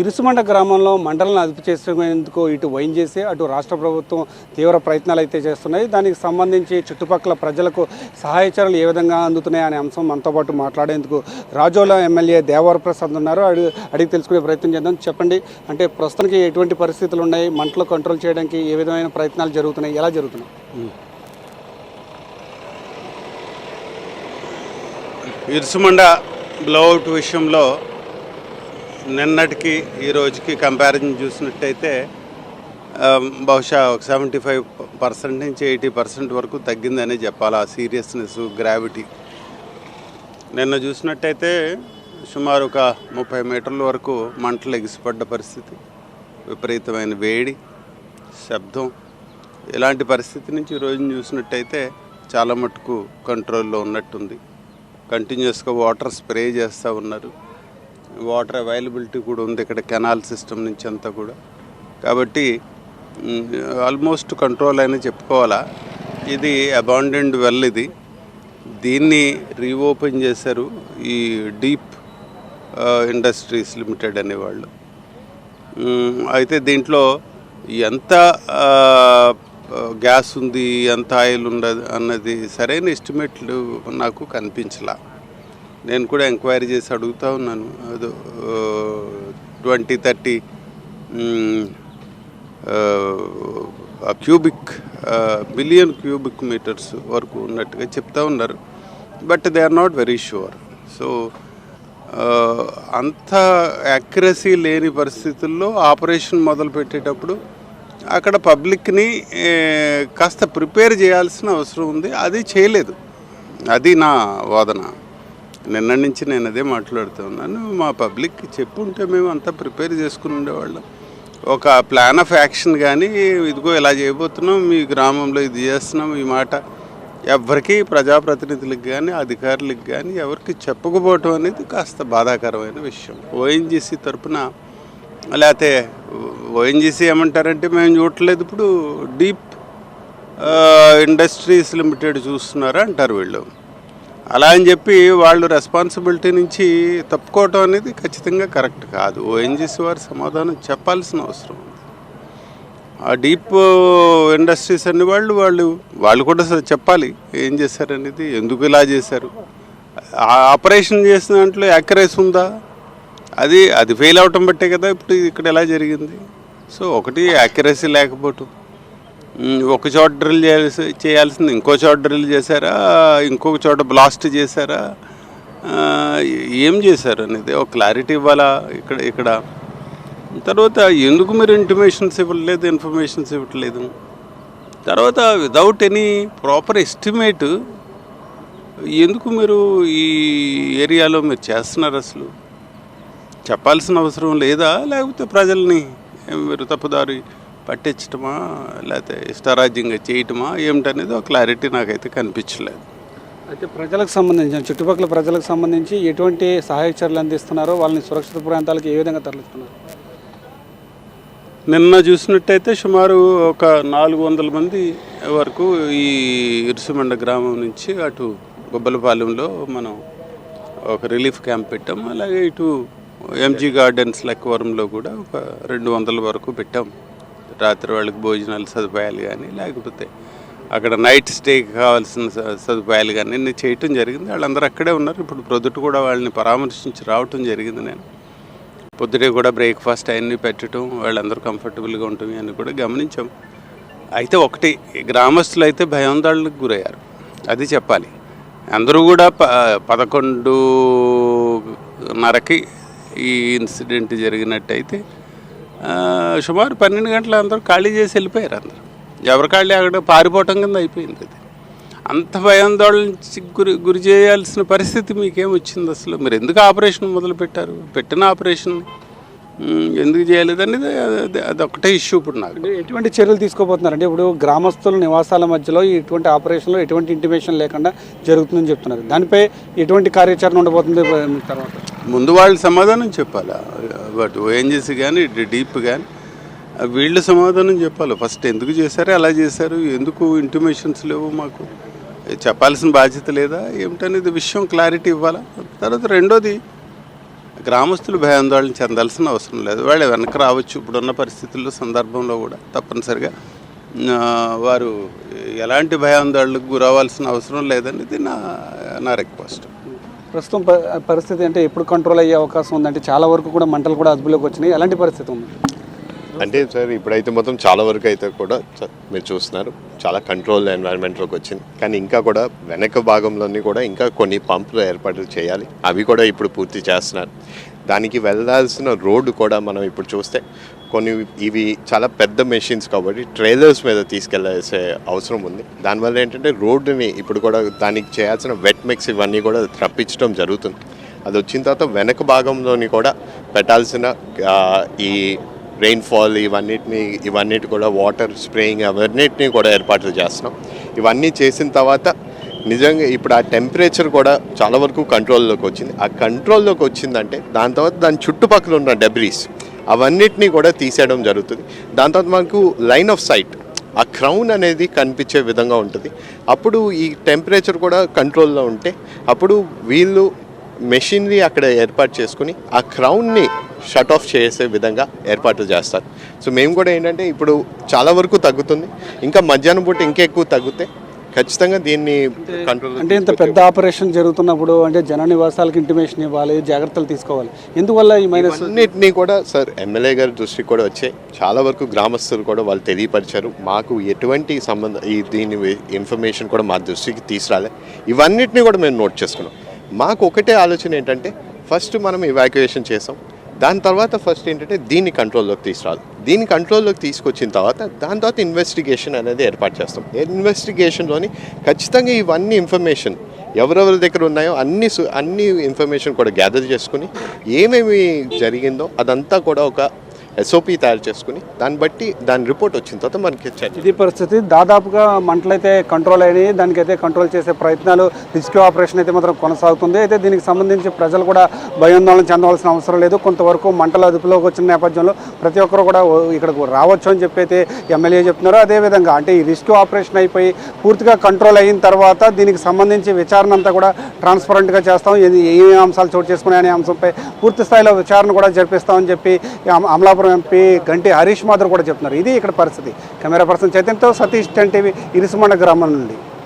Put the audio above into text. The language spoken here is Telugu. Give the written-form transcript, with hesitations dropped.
ఇరుసుమండ గ్రామంలో మంటలను అదుపు చేసేందుకు ఇటు వైఎన్జీసీ అటు రాష్ట్ర ప్రభుత్వం తీవ్ర ప్రయత్నాలు అయితే చేస్తున్నాయి. దానికి సంబంధించి చుట్టుపక్కల ప్రజలకు సహాయ చర్యలు ఏ విధంగా అందుతున్నాయి అనే అంశం మనతో పాటు మాట్లాడేందుకు రాజోల ఎమ్మెల్యే దేవర ప్రసాద్ ఉన్నారు. అడిగి తెలుసుకునే ప్రయత్నం చేద్దాం. చెప్పండి, అంటే ప్రస్తుతానికి ఎటువంటి పరిస్థితులు ఉన్నాయి, మంటలు కంట్రోల్ చేయడానికి ఏ విధమైన ప్రయత్నాలు జరుగుతున్నాయి, ఎలా జరుగుతున్నాయి? ఇరుసుమండ బ్లౌట్ విషయంలో నిన్నటికి ఈ రోజుకి కంపారిజన్ చూసినట్టయితే బహుశా ఒక 75% నుంచి 80% వరకు తగ్గిందనే చెప్పాలి. ఆ సీరియస్నెస్, గ్రావిటీ. నిన్న చూసినట్టయితే సుమారు ఒక 30 మీటర్ల వరకు మంటలు ఎగిసిపడ్డ పరిస్థితి, విపరీతమైన వేడి, శబ్దం. ఇలాంటి పరిస్థితి నుంచి ఈ రోజున చూసినట్టయితే చాలా మటుకు కంట్రోల్లో ఉన్నట్టుంది. కంటిన్యూస్గా వాటర్ స్ప్రే చేస్తూ ఉన్నారు. వాటర్ అవైలబిలిటీ కూడా ఉంది ఇక్కడ కెనాల్ సిస్టమ్ నుంచి అంతా కూడా. కాబట్టి ఆల్మోస్ట్ కంట్రోల్ అయినా చెప్పుకోవాలా. ఇది అబాండెండ్ వెల్. దీన్ని రీఓపెన్ చేశారు ఈ డీప్ ఇండస్ట్రీస్ లిమిటెడ్ అనేవాళ్ళు. అయితే దీంట్లో ఎంత గ్యాస్ ఉంది, ఎంత ఆయిల్ ఉండదు అన్నది సరైన ఎస్టిమేట్లు నాకు కనిపించలా. నేను కూడా ఎంక్వైరీ చేసి అడుగుతూ ఉన్నాను. అదో 20-30 బిలియన్ క్యూబిక్ మీటర్స్ వరకు ఉన్నట్టుగా చెప్తా ఉన్నారు. But they are not very sure. So అంత యాక్యురసీ లేని పరిస్థితుల్లో ఆపరేషన్ మొదలు పెట్టేటప్పుడు అక్కడ పబ్లిక్ని కాస్త ప్రిపేర్ చేయాల్సిన అవసరం ఉంది. అది చేయలేదు. అది నా వాదన. నిన్న నుంచి నేను అదే మాట్లాడుతూ ఉన్నాను. మా పబ్లిక్కి చెప్పుంటే మేము అంతా ప్రిపేర్ చేసుకుని ఉండేవాళ్ళం. ఒక ప్లాన్ ఆఫ్ యాక్షన్ కానీ, ఇదిగో ఇలా చేయబోతున్నాం, మీ గ్రామంలో ఇది చేస్తున్నాం, ఈ మాట ఎవరికి, ప్రజాప్రతినిధులకు కానీ అధికారులకు కానీ ఎవరికి చెప్పకపోవటం అనేది కాస్త బాధాకరమైన విషయం. ఓఎన్జీసీ తరఫున, లేకపోతే ఓఎన్జీసీ ఏమంటారంటే మేము చూడట్లేదు, ఇప్పుడు డీప్ ఇండస్ట్రీస్ లిమిటెడ్ చూస్తున్నారు అంటారు వీళ్ళు. అలా అని చెప్పి వాళ్ళు రెస్పాన్సిబిలిటీ నుంచి తప్పుకోవటం అనేది ఖచ్చితంగా కరెక్ట్ కాదు. ఓఎన్జీసీ వారు సమాధానం చెప్పాల్సిన అవసరం ఉంది. ఆ డీప్ ఇండస్ట్రీస్ అన్ని వాళ్ళు కూడా చెప్పాలి ఏం చేశారనేది, ఎందుకు ఇలా చేశారు. ఆపరేషన్ చేసిన దాంట్లో యాక్యురసీ ఉందా, అది ఫెయిల్ అవటం బట్టే కదా ఇప్పుడు ఇక్కడ ఎలా జరిగింది. సో ఒకటి యాక్యురసీ లేకపోవటం, ఒక చోట డ్రిల్ చేయాల్సింది ఇంకో చోట డ్రిల్ చేశారా, ఇంకొక చోట బ్లాస్ట్ చేశారా, ఏం చేశారు అనేది ఒక క్లారిటీ ఇవ్వాలా ఇక్కడ. తర్వాత ఎందుకు మీరు ఇంటిమేషన్స్ ఇవ్వలేదు, ఇన్ఫర్మేషన్స్ ఇవ్వట్లేదు. తర్వాత వితౌట్ ఎనీ ప్రాపర్ ఎస్టిమేట్ ఎందుకు మీరు ఈ ఏరియాలో మీరు చేస్తున్నారు, అసలు చెప్పాల్సిన అవసరం లేదా, లేకపోతే ప్రజల్ని మీరు తప్పుదారి పట్టించటమా, లేకపోతే ఇష్టారాజ్యంగా చేయటమా ఏమిటనేది ఒక క్లారిటీ నాకైతే కనిపించలేదు. అయితే ప్రజలకు సంబంధించి, చుట్టుపక్కల ప్రజలకు సంబంధించి ఎటువంటి సహాయ చర్యలు అందిస్తున్నారో, వాళ్ళని సురక్షిత ప్రాంతాలకు ఏ విధంగా తరలిస్తున్నారు? నిన్న చూసినట్టయితే సుమారు ఒక 400 మంది వరకు ఈ ఇరుసుమండ గ్రామం నుంచి అటు గుబ్బలపాలెంలో మనం ఒక రిలీఫ్ క్యాంప్ పెట్టాం. అలాగే ఇటు ఎంజీ గార్డెన్స్ లెక్కవరంలో కూడా ఒక 200 వరకు పెట్టాం. రాత్రి వాళ్ళకి భోజనాల సదుపాయాలు కానీ, లేకపోతే అక్కడ నైట్ స్టేకి కావాల్సిన సదుపాయాలు కానీ అన్నీ చేయటం జరిగింది. వాళ్ళందరూ అక్కడే ఉన్నారు. ఇప్పుడు ప్రొద్దుట కూడా వాళ్ళని పరామర్శించి రావటం జరిగింది. నేను పొద్దుటే కూడా బ్రేక్ఫాస్ట్ అవన్నీ పెట్టడం, వాళ్ళందరూ కంఫర్టబుల్గా ఉంటుంది అని కూడా గమనించాం. అయితే ఒకటి, గ్రామస్తులు అయితే భయాందోళనకు గురయ్యారు, అది చెప్పాలి. అందరూ కూడా 11:30కి ఈ ఇన్సిడెంట్ జరిగినట్టయితే సుమారు 12 గంటలు అందరూ ఖాళీ చేసి వెళ్ళిపోయారు. అందరూ ఎవరు ఖాళీ అక్కడ పారిపోవటం కింద అయిపోయింది. అది అంత భయాందోళనకి గురి చేయాల్సిన పరిస్థితి మీకేమొచ్చింది? అసలు మీరు ఎందుకు ఆపరేషన్ మొదలు పెట్టారు? పెట్టిన ఆపరేషన్ ఎందుకు చేయలేదు అనేది అదొకటే ఇష్యూ. ఇప్పుడు నాకు ఎటువంటి చర్యలు తీసుకోబోతున్నారంటే, ఇప్పుడు గ్రామస్తుల నివాసాల మధ్యలో ఇటువంటి ఆపరేషన్లో ఎటువంటి ఇంటిమేషన్ లేకుండా జరుగుతుందని చెప్తున్నారు. దానిపై ఎటువంటి కార్యాచరణ ఉండబోతుంది తర్వాత? ముందు వాళ్ళు సమాధానం చెప్పాలా, బట్ ఓఎన్జీసీ కానీ డీప్ కానీ వీళ్ళు సమాధానం చెప్పాలి. ఫస్ట్ ఎందుకు చేశారు, ఎలా చేశారు, ఎందుకు ఇంటిమేషన్స్ లేవు మాకు చెప్పాల్సిన బాధ్యత లేదా ఏమిటనేది విషయం క్లారిటీ ఇవ్వాలా. తర్వాత రెండోది, గ్రామస్తులు భయాందోళన చెందాల్సిన అవసరం లేదు. వాళ్ళు వెనక్కి రావచ్చు. ఇప్పుడున్న పరిస్థితుల్లో సందర్భంలో కూడా తప్పనిసరిగా వారు ఎలాంటి భయాందోళనకు గురవ్వాల్సిన అవసరం లేదనేది నా రిక్వెస్ట్. ప్రస్తుతం పరిస్థితి అంటే ఎప్పుడు కంట్రోల్ అయ్యే అవకాశం ఉందంటే చాలా వరకు కూడా మంటలు కూడా అదుపులోకి వచ్చినాయి. ఎలాంటి పరిస్థితి ఉంది అంటే సార్ ఇప్పుడైతే మొత్తం చాలా వరకు అయితే కూడా మీరు చూస్తున్నారు చాలా కంట్రోల్ ఎన్వైరన్మెంట్లోకి వచ్చింది. కానీ ఇంకా కూడా వెనక భాగంలోని కూడా ఇంకా కొన్ని పంపులు ఏర్పాటు చేయాలి. అవి కూడా ఇప్పుడు పూర్తి చేస్తున్నారు. దానికి వెళ్ళాల్సిన రోడ్డు కూడా మనం ఇప్పుడు చూస్తే కొన్ని ఇవి చాలా పెద్ద మెషిన్స్ కాబట్టి ట్రైలర్స్ మీద తీసుకెళ్లాల్సే అవసరం ఉంది. దానివల్ల ఏంటంటే రోడ్డుని ఇప్పుడు కూడా దానికి చేయాల్సిన వెట్ మిక్స్ ఇవన్నీ కూడా రప్పించడం జరుగుతుంది. అది వచ్చిన తర్వాత వెనక భాగంలోని కూడా పెట్టాల్సిన ఈ రెయిన్ఫాల్ ఇవన్నిటి కూడా వాటర్ స్ప్రేయింగ్ అవన్నిటిని కూడా ఏర్పాట్లు చేస్తున్నాం. ఇవన్నీ చేసిన తర్వాత నిజంగా ఇప్పుడు ఆ టెంపరేచర్ కూడా చాలా వరకు కంట్రోల్లోకి వచ్చింది. ఆ కంట్రోల్లోకి వచ్చిందంటే దాని తర్వాత దాని చుట్టుపక్కల ఉన్న డెబ్రీస్ అవన్నిటినీ కూడా తీసేయడం జరుగుతుంది. దాని తర్వాత మనకు లైన్ ఆఫ్ సైట్ ఆ క్రౌన్ అనేది కనిపించే విధంగా ఉంటుంది. అప్పుడు ఈ టెంపరేచర్ కూడా కంట్రోల్లో ఉంటే అప్పుడు వీళ్ళు మెషినరీ అక్కడ ఏర్పాటు చేసుకుని ఆ క్రౌన్ని షట్ ఆఫ్ చేసే విధంగా ఏర్పాట్లు చేస్తారు. సో మేము కూడా ఏంటంటే ఇప్పుడు చాలా వరకు తగ్గుతుంది. ఇంకా మధ్యాహ్నం పూట ఇంకా ఎక్కువ తగ్గితే ఖచ్చితంగా దీన్ని కంట్రోల్ అంటే ఇంత పెద్ద ఆపరేషన్ జరుగుతున్నప్పుడు అంటే జన నివాసాలకు ఇంటిమేషన్ ఇవ్వాలి, జాగ్రత్తలు తీసుకోవాలి. ఎందువల్ల ఈ మైనస్ అన్నిటినీ కూడా సార్ ఎమ్మెల్యే గారి దృష్టికి కూడా వచ్చాయి. చాలా వరకు గ్రామస్తులు కూడా వాళ్ళు తెలియపరిచారు. మాకు ఎటువంటి సంబంధం దీని ఇన్ఫర్మేషన్ కూడా మా దృష్టికి తీసుకురాలే. ఇవన్నిటిని కూడా మేము నోట్ చేసుకున్నాం. మాకు ఒకటే ఆలోచన ఏంటంటే ఫస్ట్ మనం ఇవాక్యుయేషన్ చేసాం. దాని తర్వాత ఫస్ట్ ఏంటంటే దీన్ని కంట్రోల్లోకి తీసుకురాలి. దీన్ని కంట్రోల్లోకి తీసుకొచ్చిన తర్వాత దాని తర్వాత ఇన్వెస్టిగేషన్ అనేది ఏర్పాటు చేస్తాం. ఇన్వెస్టిగేషన్లోని ఖచ్చితంగా ఇవన్నీ ఇన్ఫర్మేషన్ ఎవరెవరి దగ్గర ఉన్నాయో అన్ని ఇన్ఫర్మేషన్ కూడా గ్యాదర్ చేసుకుని ఏమేమి జరిగిందో అదంతా కూడా ఒక SOP తయారు చేసుకుని దాన్ని బట్టి దాని రిపోర్ట్ వచ్చిన తర్వాత మనకి ఇది పరిస్థితి. దాదాపుగా మంటలైతే కంట్రోల్ అయినాయి. దానికైతే కంట్రోల్ చేసే ప్రయత్నాలు రెస్క్యూ ఆపరేషన్ అయితే మాత్రం కొనసాగుతుంది. అయితే దీనికి సంబంధించి ప్రజలు కూడా భయాందోళన చెందవలసిన అవసరం లేదు. కొంతవరకు మంటలు అదుపులోకి వచ్చిన నేపథ్యంలో ప్రతి ఒక్కరు కూడా ఇక్కడకు రావచ్చు అని చెప్పి అయితే ఎమ్మెల్యే చెప్తున్నారు. అదేవిధంగా అంటే ఈ రెస్క్యూ ఆపరేషన్ అయిపోయి పూర్తిగా కంట్రోల్ అయిన తర్వాత దీనికి సంబంధించి విచారణ అంతా కూడా ట్రాన్స్పరెంట్గా చేస్తాం. ఏ అంశాలు చోటు చేసుకున్నాయనే అంశంపై పూర్తి స్థాయిలో విచారణ కూడా జరిపిస్తామని చెప్పి అమలాపురం ఎంపీ గంటి హరీష్ మాధవ్ కూడా చెప్తున్నారు. ఇది ఇక్కడ పరిస్థితి. కెమెరా పర్సన్ చైతన్యతో సతీష్ 10 టీవీ ఇరుసుమండ గ్రామం నుండి.